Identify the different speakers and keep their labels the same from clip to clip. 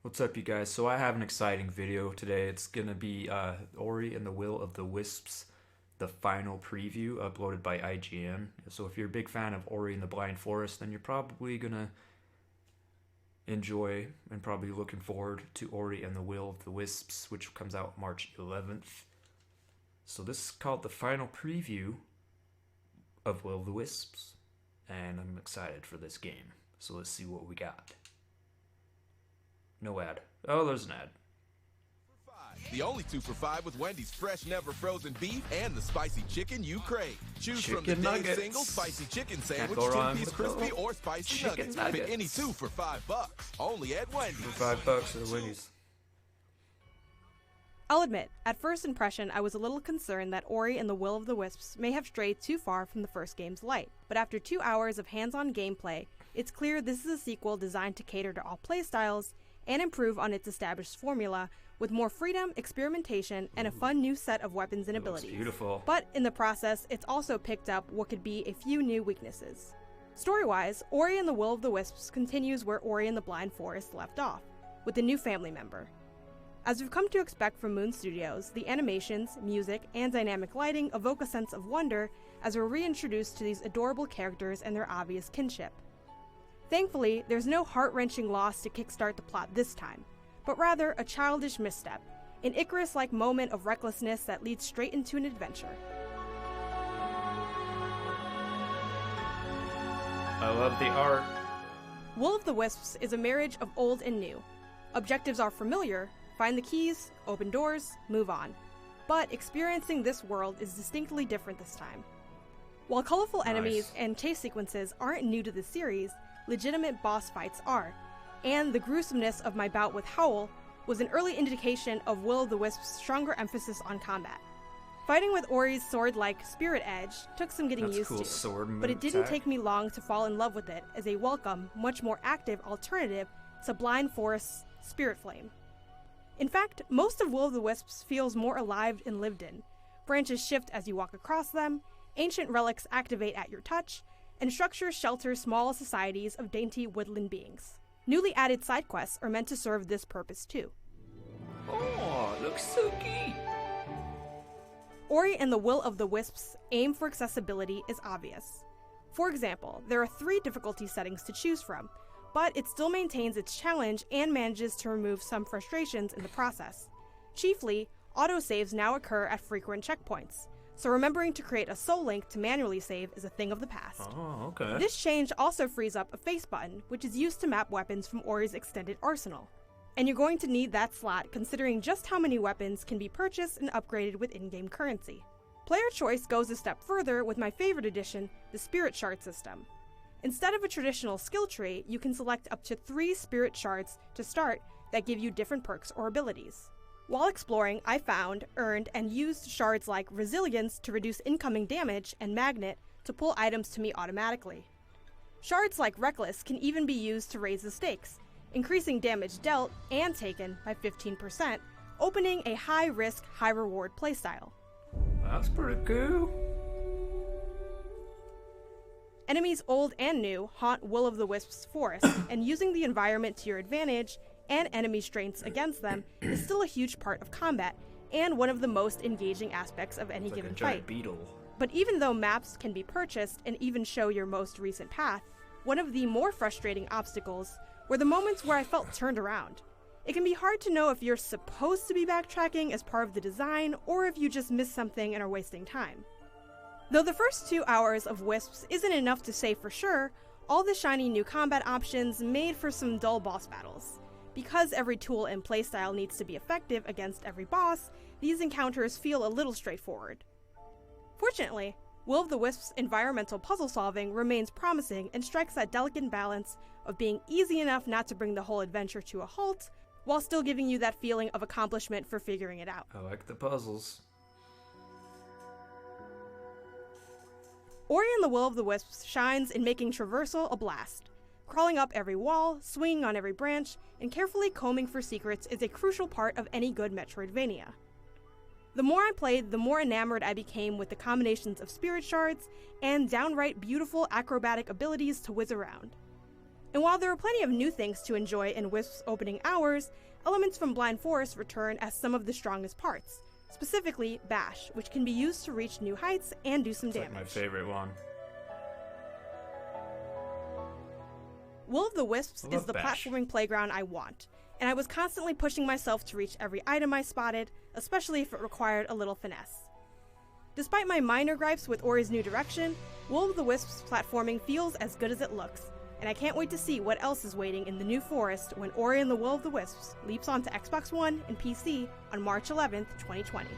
Speaker 1: What's up, you guys? So I have an exciting video today. It's gonna be Ori and the Will of the Wisps, the final preview uploaded by IGN. So if you're a big fan of Ori and the Blind Forest, then you're probably gonna enjoy and probably looking forward to Ori and the Will of the Wisps, which comes out March 11th. So this is called the final preview of Will of the Wisps, and I'm excited for this game. So let's see what we got. No ad. Oh, there's an ad.
Speaker 2: The only 2 for $5 with Wendy's fresh, never frozen beef and the spicy chicken you crave. Choose from the
Speaker 1: Nuggets.
Speaker 2: single spicy chicken sandwich,
Speaker 1: go wrong
Speaker 2: 2-piece
Speaker 1: with
Speaker 2: crispy,
Speaker 1: those.
Speaker 2: or spicy
Speaker 1: Chicken
Speaker 2: nuggets. Pick
Speaker 1: nuggets.
Speaker 2: any 2 for $5. Only at Wendy's.
Speaker 1: For $5 at Wendy's.
Speaker 3: I'll admit, at first impression, I was a little concerned that Ori and the Will of the Wisps may have strayed too far from the first game's light. But after 2 hours of hands-on gameplay, it's clear this is a sequel designed to cater to all playstyles and improve on its established formula with more freedom, experimentation, and a fun new set of weapons and
Speaker 1: It looks
Speaker 3: abilities.
Speaker 1: beautiful.
Speaker 3: But in the process, it's also picked up what could be a few new weaknesses. Story-wise, Ori and the Will of the Wisps continues where Ori and the Blind Forest left off, with a new family member. As we've come to expect from Moon Studios, the animations, music, and dynamic lighting evoke a sense of wonder as we're reintroduced to these adorable characters and their obvious kinship. Thankfully, there's no heart-wrenching loss to kickstart the plot this time, but rather a childish misstep, an Icarus-like moment of recklessness that leads straight into an adventure.
Speaker 1: I love the art.
Speaker 3: Will of the Wisps is a marriage of old and new. Objectives are familiar: find the keys, open doors, move on. But experiencing this world is distinctly different this time. While colorful enemies and chase sequences aren't new to the series, legitimate boss fights are, and the gruesomeness of my bout with Howl was an early indication of Will of the Wisp's stronger emphasis on combat. Fighting with Ori's sword-like spirit edge took some getting
Speaker 1: That's
Speaker 3: used
Speaker 1: cool
Speaker 3: to,
Speaker 1: sword
Speaker 3: but it didn't
Speaker 1: attack.
Speaker 3: take me long to fall in love with it as a welcome, much more active alternative to Blind Forest's Spirit Flame. In fact, most of Will of the Wisps feels more alive and lived in. Branches shift as you walk across them, ancient relics activate at your touch, and structures shelter small societies of dainty woodland beings. Newly added side quests are meant to serve this purpose too.
Speaker 1: Oh, looks so cute.
Speaker 3: Ori and the Will of the Wisps' aim for accessibility is obvious. For example, there are 3 difficulty settings to choose from, but it still maintains its challenge and manages to remove some frustrations in the process. Chiefly, autosaves now occur at frequent checkpoints, so remembering to create a soul link to manually save is a thing of the past.
Speaker 1: Oh, okay.
Speaker 3: This change also frees up a face button, which is used to map weapons from Ori's extended arsenal. And you're going to need that slot considering just how many weapons can be purchased and upgraded with in-game currency. Player choice goes a step further with my favorite addition, the Spirit Shard system. Instead of a traditional skill tree, you can select up to 3 Spirit Shards to start that give you different perks or abilities. While exploring, I found, earned, and used shards like Resilience to reduce incoming damage and Magnet to pull items to me automatically. Shards like Reckless can even be used to raise the stakes, increasing damage dealt and taken by 15%, opening a high-risk, high-reward playstyle.
Speaker 1: That's pretty cool.
Speaker 3: Enemies old and new haunt Will of the Wisps' forest, and using the environment to your advantage and enemy strengths against them is still a huge part of combat and one of the most engaging aspects of any
Speaker 1: It's like
Speaker 3: given
Speaker 1: a giant
Speaker 3: fight.
Speaker 1: beetle.
Speaker 3: But even though maps can be purchased and even show your most recent path, one of the more frustrating obstacles were the moments where I felt turned around. It can be hard to know if you're supposed to be backtracking as part of the design or if you just missed something and are wasting time. Though the first 2 hours of Wisps isn't enough to say for sure, all the shiny new combat options made for some dull boss battles. Because every tool and playstyle needs to be effective against every boss, these encounters feel a little straightforward. Fortunately, Will of the Wisps' environmental puzzle solving remains promising and strikes that delicate balance of being easy enough not to bring the whole adventure to a halt, while still giving you that feeling of accomplishment for figuring it out.
Speaker 1: I like the puzzles.
Speaker 3: Ori and the Will of the Wisps shines in making Traversal a blast. Crawling up every wall, swinging on every branch, and carefully combing for secrets is a crucial part of any good Metroidvania. The more I played, the more enamored I became with the combinations of spirit shards and downright beautiful acrobatic abilities to whiz around. And while there are plenty of new things to enjoy in Wisps' opening hours, elements from Blind Forest return as some of the strongest parts, specifically Bash, which can be used to reach new heights and do some
Speaker 1: It's
Speaker 3: damage.
Speaker 1: like my favorite one.
Speaker 3: Will of the Wisps is the
Speaker 1: Bash.
Speaker 3: platforming playground I want, and I was constantly pushing myself to reach every item I spotted, especially if it required a little finesse. Despite my minor gripes with Ori's new direction, Will of the Wisps platforming feels as good as it looks, and I can't wait to see what else is waiting in the new forest when Ori and the Will of the Wisps leaps onto Xbox One and PC on March 11th, 2020.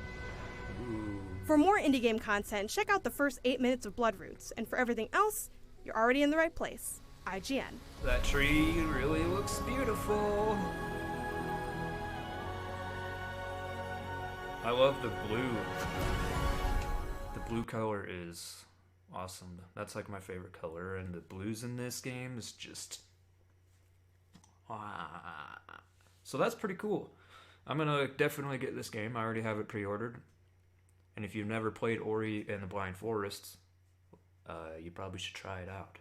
Speaker 1: Ooh.
Speaker 3: For more indie game content, check out the first 8 minutes of Bloodroots, and for everything else, you're already in the right place. IGN.
Speaker 1: That tree really looks beautiful. I love the blue. The blue color is awesome. That's like my favorite color, and the blues in this game is just... So that's pretty cool. I'm gonna definitely get this game. I already have it pre-ordered. And if you've never played Ori and the Blind Forest, you probably should try it out.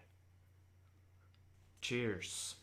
Speaker 1: Cheers.